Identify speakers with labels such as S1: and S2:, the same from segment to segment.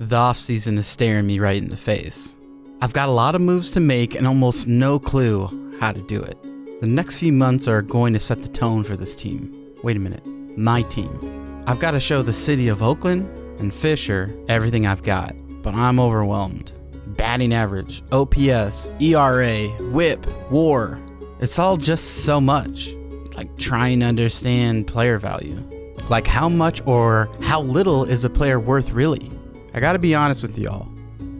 S1: The offseason is staring me right in the face. I've got a lot of moves to make and almost no clue how to do it. The next few months are going to set the tone for this team. Wait a minute, my team. I've got to show the city of Oakland and Fisher everything I've got, but I'm overwhelmed. Batting average, OPS, ERA, whip, WAR. It's all just so much. Like trying to understand player value. Like how much or how little is a player worth really? I gotta be honest with y'all.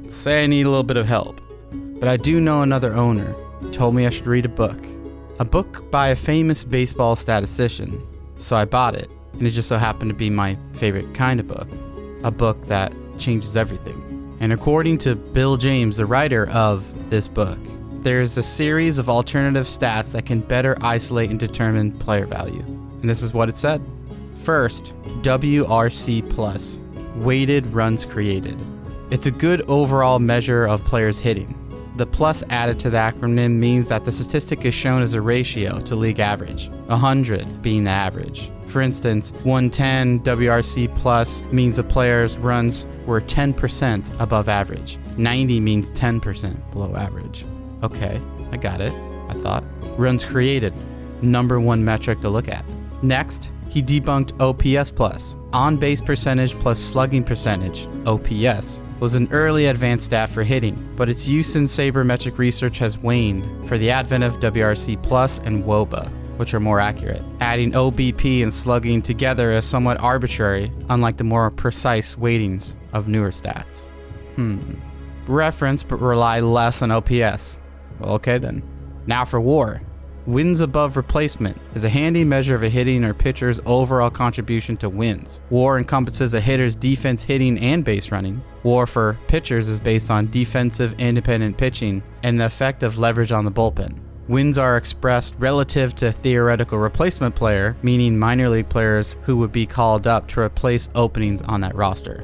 S1: Say I need a little bit of help. But I do know another owner told me I should read a book. A book by a famous baseball statistician. So I bought it, and it just so happened to be my favorite kind of book. A book that changes everything. And according to Bill James, the writer of this book, there's a series of alternative stats that can better isolate and determine player value. And this is what it said. First, WRC+, weighted runs created. It's a good overall measure of players hitting. The plus added to the acronym means that the statistic is shown as a ratio to league average, 100 being the average. For instance, 110 WRC plus means the player's runs were 10% above average. 90 means 10% below average. Okay, I got it, I thought. Runs created, number one metric to look at. Next, he debunked OPS plus. On-base percentage plus slugging percentage, OPS, was an early advanced stat for hitting, but its use in sabermetric research has waned for the advent of WRC plus and WOBA, which are more accurate. Adding OBP and slugging together is somewhat arbitrary, unlike the more precise weightings of newer stats. Reference but rely less on OPS. Well, okay then. Now for WAR. Wins above replacement is a handy measure of a hitting or pitcher's overall contribution to wins. WAR encompasses a hitter's defense hitting and base running. WAR for pitchers is based on defensive independent pitching and the effect of leverage on the bullpen. Wins are expressed relative to theoretical replacement player, meaning minor league players who would be called up to replace openings on that roster.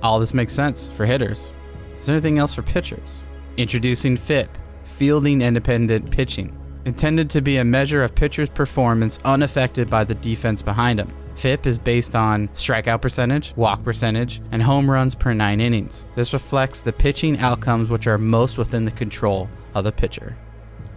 S1: All this makes sense for hitters. Is there anything else for pitchers? Introducing FIP, fielding independent pitching. Intended to be a measure of pitcher's performance unaffected by the defense behind him. FIP is based on strikeout percentage, walk percentage, and home runs per 9 innings. This reflects the pitching outcomes which are most within the control of the pitcher.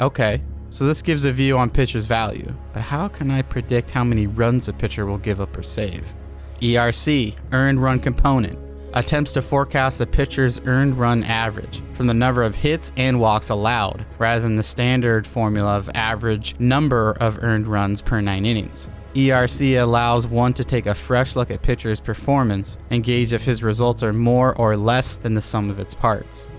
S1: Okay, so this gives a view on pitcher's value, but how can I predict how many runs a pitcher will give up per save? ERC, earned run component, attempts to forecast a pitcher's earned run average from the number of hits and walks allowed, rather than the standard formula of average number of earned runs per 9 innings. ERC allows one to take a fresh look at pitcher's performance and gauge if his results are more or less than the sum of its parts.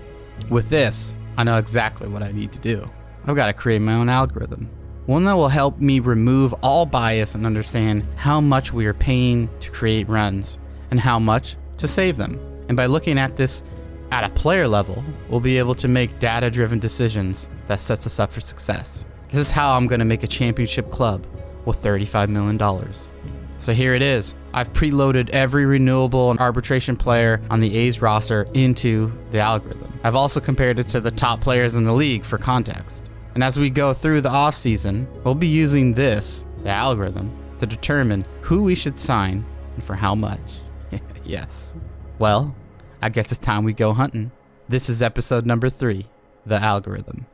S1: With this, I know exactly what I need to do. I've got to create my own algorithm. One that will help me remove all bias and understand how much we are paying to create runs and how much to save them. And by looking at this at a player level, we'll be able to make data-driven decisions that sets us up for success. This is how I'm going to make a championship club with $35 million. So here it is. I've preloaded every renewable and arbitration player on the A's roster into the algorithm. I've also compared it to the top players in the league for context. And as we go through the offseason, we'll be using this, the algorithm, to determine who we should sign and for how much. Yes. Well, I guess it's time we go hunting. This is episode number 3, the algorithm.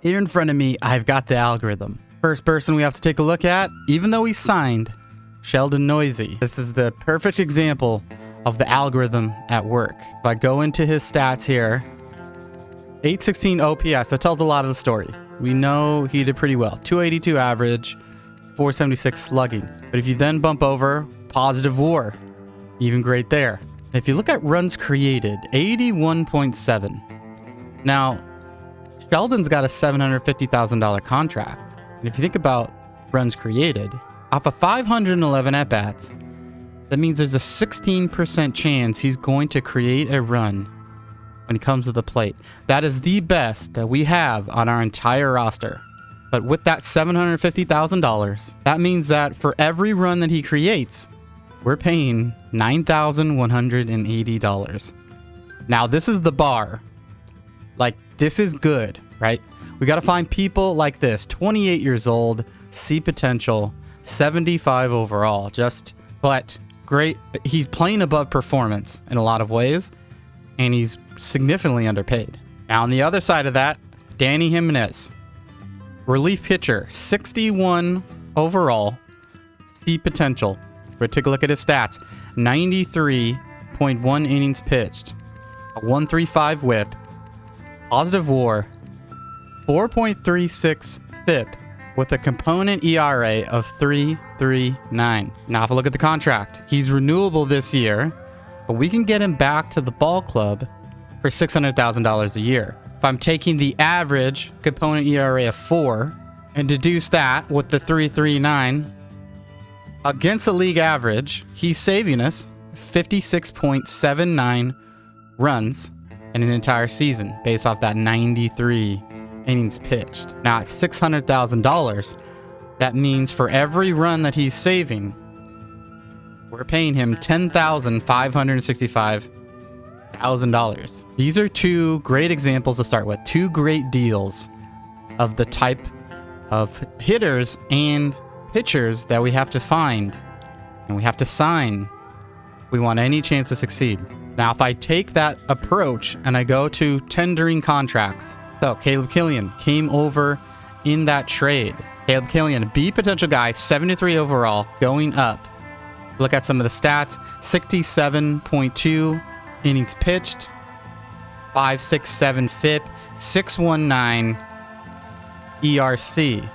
S1: Here in front of me, I've got the algorithm. First person we have to take a look at, even though he signed, Sheldon Noisy. This is the perfect example of the algorithm at work. If I go into his stats here, 816 OPS, that tells a lot of the story. We know he did pretty well. 282 average, 476 slugging. But if you then bump over positive WAR, even great there. If you look at runs created, 81.7. Now, Sheldon's got a $750,000 contract. And if you think about runs created, off of 511 at-bats, that means there's a 16% chance he's going to create a run when he comes to the plate. That is the best that we have on our entire roster. But with that $750,000, that means that for every run that he creates, we're paying $9,180. Now, this is the bar. Like, this is good, right? We got to find people like this, 28 years old, see potential, 75 overall, but great. He's playing above performance in a lot of ways, and he's significantly underpaid. Now, on the other side of that, Danny Jimenez, relief pitcher, 61 overall, C potential. If we take a look at his stats, 93.1 innings pitched, a 1.35 whip, positive WAR, 4.36 FIP, with a component ERA of 3.39. Now, if we look at the contract, he's renewable this year, but we can get him back to the ball club for $600,000 a year. If I'm taking the average component ERA of 4 and deduce that with the 3.39 against the league average, he's saving us 56.79 runs in an entire season based off that 93 innings pitched. Now, at $600,000, that means for every run that he's saving, we're paying him $10,565,000. These are two great examples to start with. Two great deals of the type of hitters and pitchers that we have to find and we have to sign. We want any chance to succeed. Now, if I take that approach and I go to tendering contracts, so Caleb Killian came over in that trade. Caleb Killian, B potential guy, 73 overall, going up. Look at some of the stats: 67.2 innings pitched, 5.67 FIP, 6.19 ERC.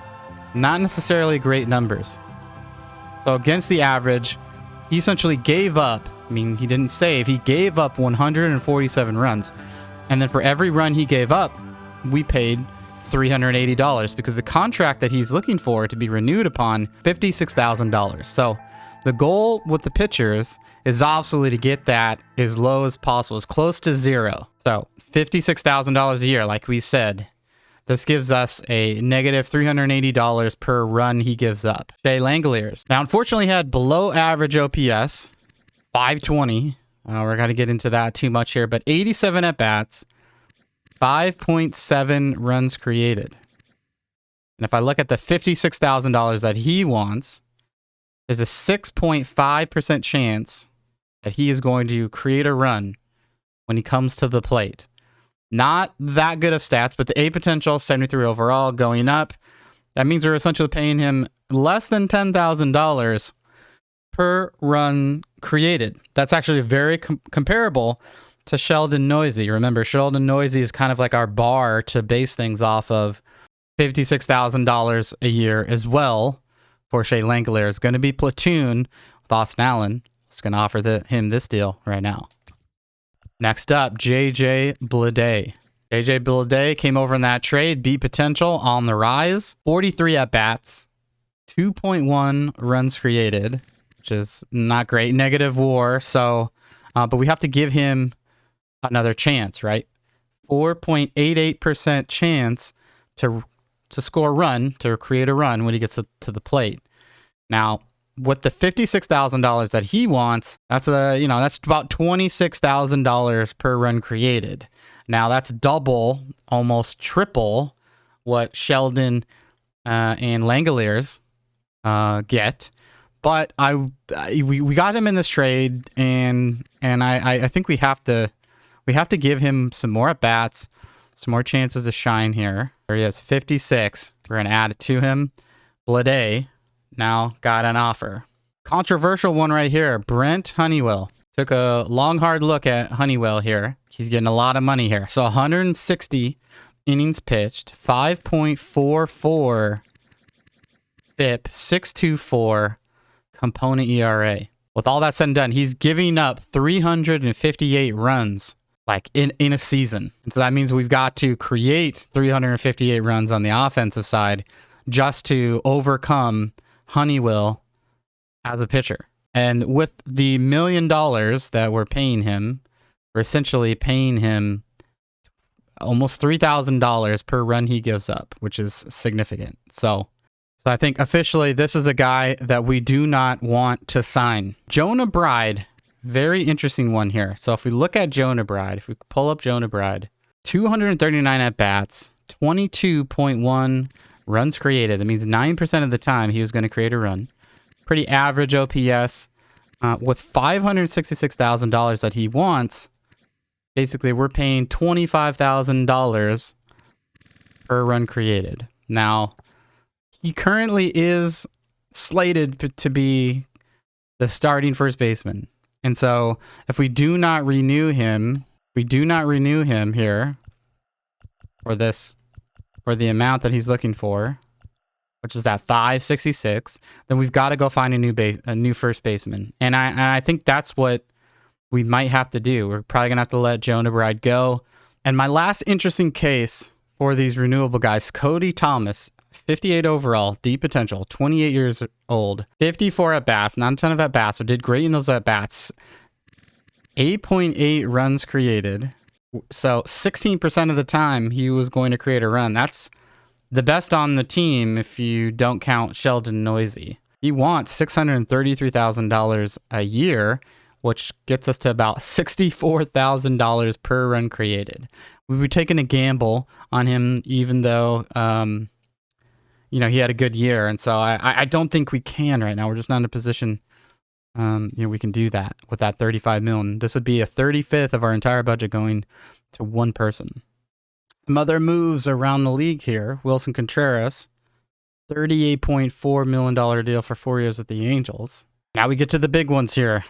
S1: Not necessarily great numbers. So against the average, he essentially gave up. I mean, he didn't save. He gave up 147 runs. And then for every run he gave up, we paid $380 because the contract that he's looking for to be renewed upon, $56,000. So the goal with the pitchers is obviously to get that as low as possible, as close to zero. So $56,000 a year, like we said. This gives us a negative $380 per run he gives up. Shea Langoliers. Now, unfortunately, he had below average OPS, 520. We're going to get into that too much here, but 87 at-bats, 5.7 runs created. And if I look at the $56,000 that he wants, there's a 6.5% chance that he is going to create a run when he comes to the plate. Not that good of stats, but the A potential, 73 overall, going up. That means we're essentially paying him less than $10,000 per run created. That's actually very comparable to Sheldon Noisy. Remember, Sheldon Noisy is kind of like our bar to base things off of. $56,000 a year as well for Shea Langoliers. Going to be platoon with Austin Allen. It's going to offer him this deal right now. Next up, JJ Bleday. JJ Bleday came over in that trade. B potential on the rise. 43 at-bats. 2.1 runs created, which is not great. Negative WAR. So, but we have to give him another chance, right? 4.88% chance to score a run, to create a run when he gets to the plate. Now, with the $56,000 that he wants, that's about $26,000 per run created. Now, that's double, almost triple what Sheldon and Langoliers get. But we got him in this trade, and I think we have to give him some more at bats, some more chances to shine here. There he is, 56. We're gonna add it to him. Bleday now got an offer. Controversial one right here. Brent Honeywell took a long, hard look at Honeywell here. He's getting a lot of money here. So 160 innings pitched, 5.44 FIP, 6.24 component ERA. With all that said and done, he's giving up 358 runs like in a season. And so that means we've got to create 358 runs on the offensive side just to overcome Honeywell as a pitcher. And with the $1 million that we're paying him, we're essentially paying him almost $3,000 per run he gives up, which is significant. So I think officially this is a guy that we do not want to sign. Jonah Bride, very interesting one here. So if we look at Jonah Bride, if we pull up Jonah Bride, 239 at-bats, 22.1 runs created. That means 9% of the time he was going to create a run. Pretty average OPS, With $566,000 that he wants, basically we're paying $25,000 per run created. Now, he currently is slated to be the starting first baseman. And so if we do not renew him, here for the amount that he's looking for, which is that 566, then we've got to go find a new first baseman. And I think that's what we might have to do. We're probably going to have to let Jonah Bride go. And my last interesting case for these renewable guys, Cody Thomas, 58 overall, deep potential, 28 years old, 54 at-bats, not a ton of at-bats, but did great in those at-bats. 8.8 runs created. So 16% of the time he was going to create a run. That's the best on the team if you don't count Sheldon Noisy. He wants $633,000 a year, which gets us to about $64,000 per run created. We were taking a gamble on him, even though he had a good year, and so I don't think we can right now. We're just not in a position we can do that with that $35 million. This would be a 35th of our entire budget going to one person. Some other moves around the league here. Wilson Contreras, $38.4 million deal for 4 years with the Angels. Now we get to the big ones here.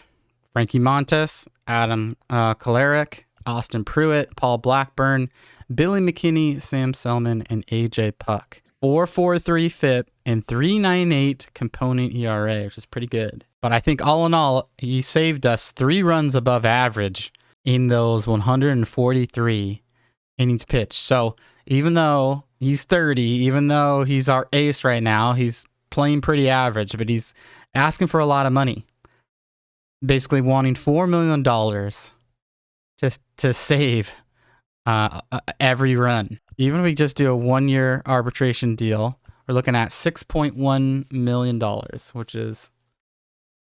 S1: Frankie Montes, Adam Kolarek, Austin Pruitt, Paul Blackburn, Billy McKinney, Sam Selman, and AJ Puck. 4.43 FIP and 3.98 component ERA, which is pretty good. But I think all in all, he saved us 3 runs above average in those 143 innings pitched. So even though he's 30, even though he's our ace right now, he's playing pretty average, but he's asking for a lot of money. Basically wanting $4 million to save every run. Even if we just do a 1-year arbitration deal, we're looking at $6.1 million, which is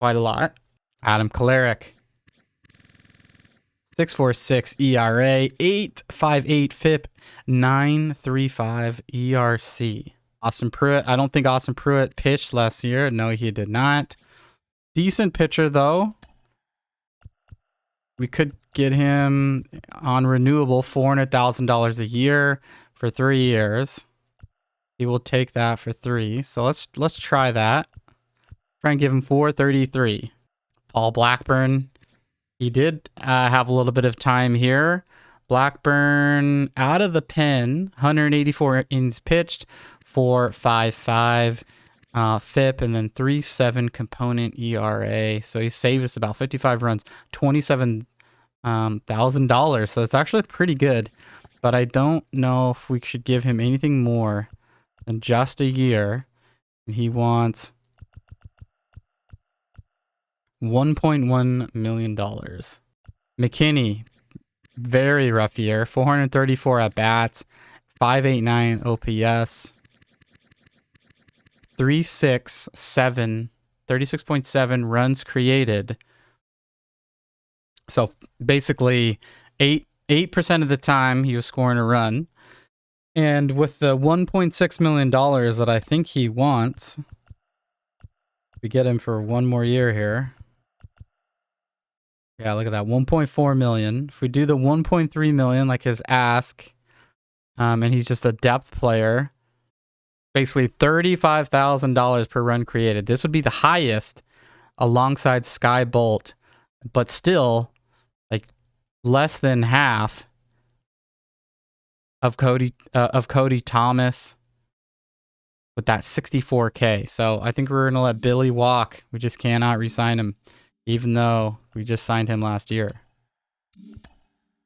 S1: quite a lot. Adam Kolarek, 6.46 ERA, 8.58 FIP, 9.35 ERC. Austin Pruitt, I don't think Austin Pruitt pitched last year. No, he did not. Decent pitcher, though. We could get him on renewable, $400,000 a year for 3 years. He will take that for 3. So let's try that. Try and give him $433. Paul Blackburn, he did have a little bit of time here. Blackburn out of the pen, 184 innings pitched, 4.55 FIP, and then 3.7 component ERA. So he saved us about 55 runs, $27,000. So it's actually pretty good. But I don't know if we should give him anything more than just a year. He wants $1.1 million. McKinney, very rough year. 434 at bats, 589 OPS, 36.7 runs created. So basically 8% of the time he was scoring a run. And with the $1.6 million that I think he wants, we get him for 1 more year here. Yeah, look at that, 1.4 million. If we do the 1.3 million, like his ask, and he's just a depth player, basically $35,000 per run created. This would be the highest alongside Sky Bolt, but still like less than half of Cody Thomas with that 64K. So I think we're gonna let Billy walk. We just cannot re-sign him, even though we just signed him last year.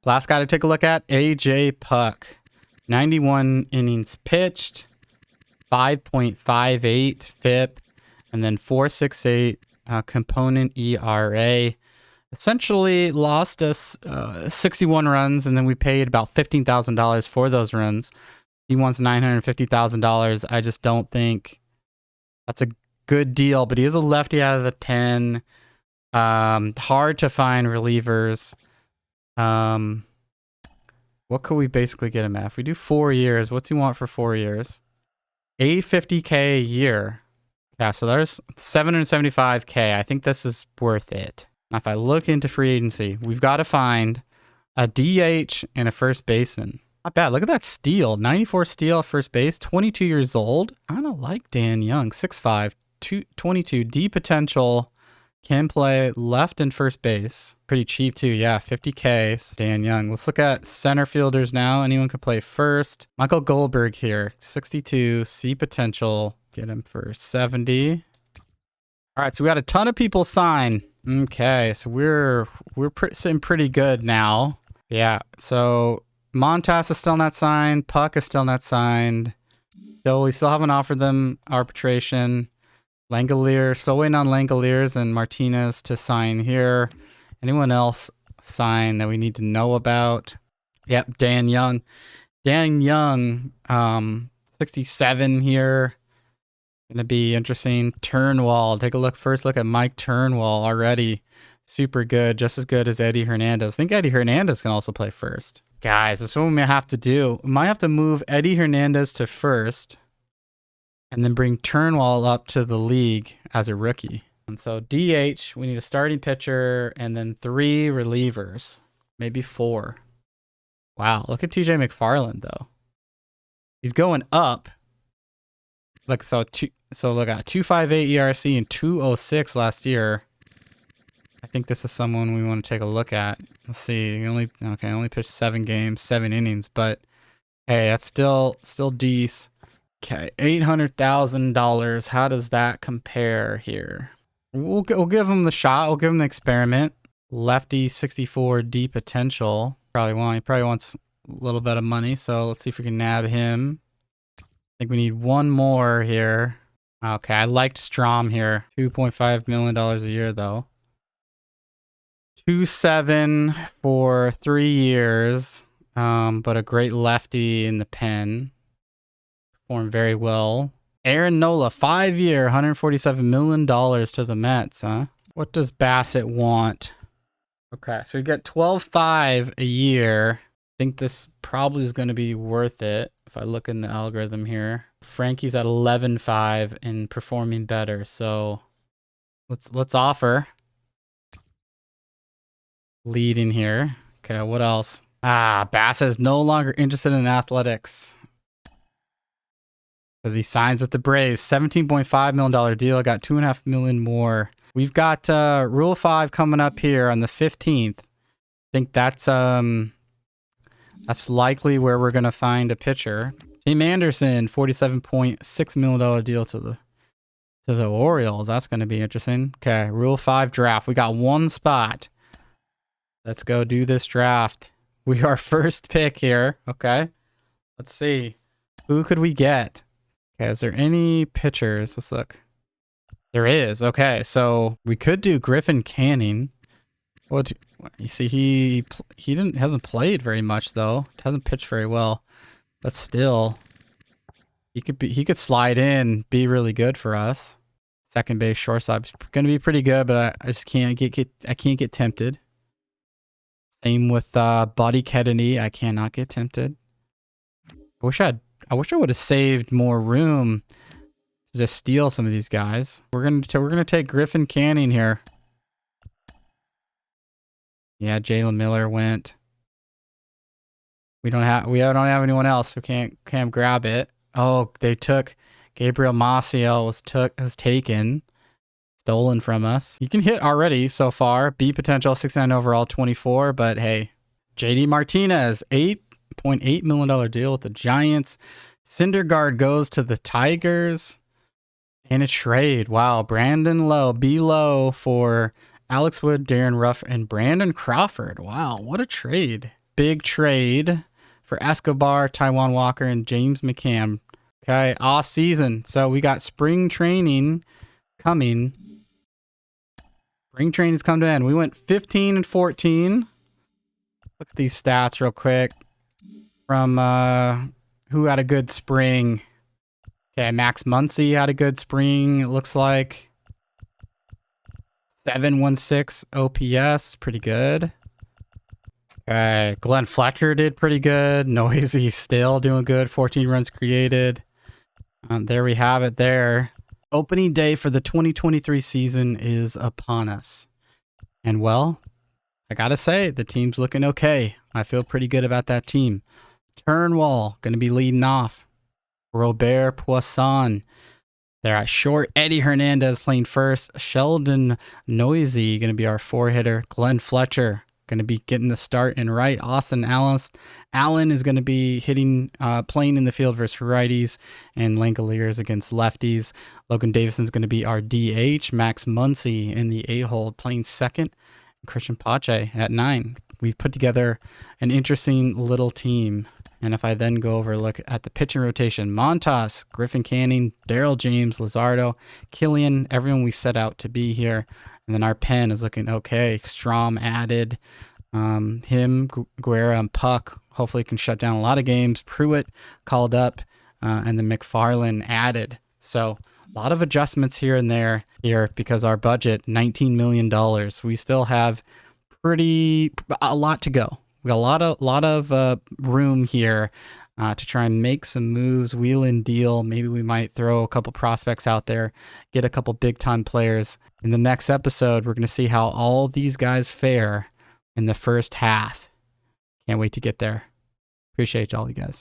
S1: Last guy to take a look at, AJ Puck. 91 innings pitched, 5.58 FIP, and then 4.68 component ERA. Essentially lost us 61 runs, and then we paid about $15,000 for those runs. He wants $950,000. I just don't think that's a good deal, but he is a lefty out of the pen. Hard to find relievers. What could we basically get him at? If we do 4 years, what's he want for 4 years? $850K a year. Yeah, so there's 775K. I think this is worth it. Now, if I look into free agency, we've got to find a DH and a first baseman. Not bad. Look at that steal. 94 steal, first base, 22 years old. I kind of like Dan Young. 6'5", 22, D potential. Can play left and first base. Pretty cheap too. Yeah, 50K. Dan Young. Let's look at center fielders now. Anyone could play first. Michael Goldberg here. 62, C potential. Get him for 70. All right, so we got a ton of people sign. Okay, so we're sitting pretty good now. Yeah, so Montas is still not signed. Puck is still not signed. We still haven't offered them arbitration. Langolier, still waiting on Langoliers and Martinez to sign here. Anyone else sign that we need to know about? Yep, Dan Young. Dan Young, 67 here. Gonna be interesting. Turnwall. Take a look. First look at Mike Turnwall already. Super good. Just as good as Eddie Hernandez. I think Eddie Hernandez can also play first. Guys, that's what we might have to do. We might have to move Eddie Hernandez to first and then bring Turnwall up to the league as a rookie. And so DH, we need a starting pitcher and then 3 relievers. Maybe 4. Wow, look at TJ McFarland though. He's going up. Look, so look at 2.58 ERC and 2.06 last year. I think this is someone we want to take a look at. Let's see. He only pitched 7 games, 7 innings, but hey, that's still decent. Okay, $800,000. How does that compare here? We'll give him the shot. We'll give him the experiment. Lefty, 64, D potential. He probably wants a little bit of money, so let's see if we can nab him. I think we need one more here. Okay, I liked Strom here. $2.5 million a year, though. 2.7 for 3 years, but a great lefty in the pen. Performed very well. Aaron Nola, 5-year, $147 million to the Mets, huh? What does Bassett want? Okay, so we get 12.5 a year. I think this probably is going to be worth it if I look in the algorithm here. Frankie's at 11.5 and performing better, so let's offer. Lead in here. Okay, what else? Bassett is no longer interested in athletics because he signs with the Braves. $17.5 million deal. Got $2.5 million more. We've got Rule 5 coming up here on the 15th. I think that's likely where we're gonna find a pitcher. Tim Anderson, $47.6 million deal to the Orioles. That's gonna be interesting. Okay, Rule 5 draft. We got one spot. Let's go do this draft. We are first pick here. Okay, let's see. Who could we get? Okay, is there any pitchers? Let's look. There is. Okay, so we could do Griffin Canning. What you see? He hasn't played very much though. Hasn't pitched very well, but still, he could slide in, be really good for us. Second base, shortstop's gonna be pretty good, but I just can't get tempted. Same with Buddy Kennedy. I cannot get tempted. I wish I would have saved more room to just steal some of these guys. We're gonna take Griffin Canning here. Yeah, Jalen Miller went. We don't have anyone else who can't grab it. Oh, they took Gabriel Maciel was taken. Stolen from us. You can hit already so far. B potential, 69 overall, 24. But hey, JD Martinez, $8.8 million deal with the Giants. Syndergaard goes to the Tigers. And a trade. Wow, Brandon Lowe, B Lowe for Alex Wood, Darren Ruff, and Brandon Crawford. Wow, what a trade. Big trade for Escobar, Taijuan Walker, and James McCann. Okay, off season. So we got spring training coming. Spring training's come to end. We went 15-14. Look at these stats real quick. From who had a good spring. Okay, Max Muncy had a good spring, it looks like. 716 OPS, pretty good. Okay, Glenn Fletcher did pretty good. Noisy still doing good. 14 runs created. There we have it there. Opening day for the 2023 season is upon us. And well, I gotta say, the team's looking okay. I feel pretty good about that team. Turnwall, gonna be leading off. Robert Poisson. There at short. Eddie Hernandez playing first. Sheldon Noisy going to be our 4-hitter. Glenn Fletcher going to be getting the start in right. Austin Allen is going to be hitting, playing in the field versus righties, and Langoliers against lefties. Logan Davison's going to be our DH. Max Muncy in the A-hole playing second. Christian Pache at 9. We've put together an interesting little team. And if I then go over look at the pitching rotation, Montas, Griffin Canning, Daryl James, Lizardo, Killian, everyone we set out to be here. And then our pen is looking okay. Strom added. Guerra, and Puck hopefully can shut down a lot of games. Pruitt called up, and then McFarland added. So a lot of adjustments here and there because our budget, $19 million. We still have a lot to go. We got a lot of room here to try and make some moves, wheel and deal. Maybe we might throw a couple prospects out there, get a couple big time players. In the next episode, we're going to see how all these guys fare in the first half. Can't wait to get there. Appreciate all you guys.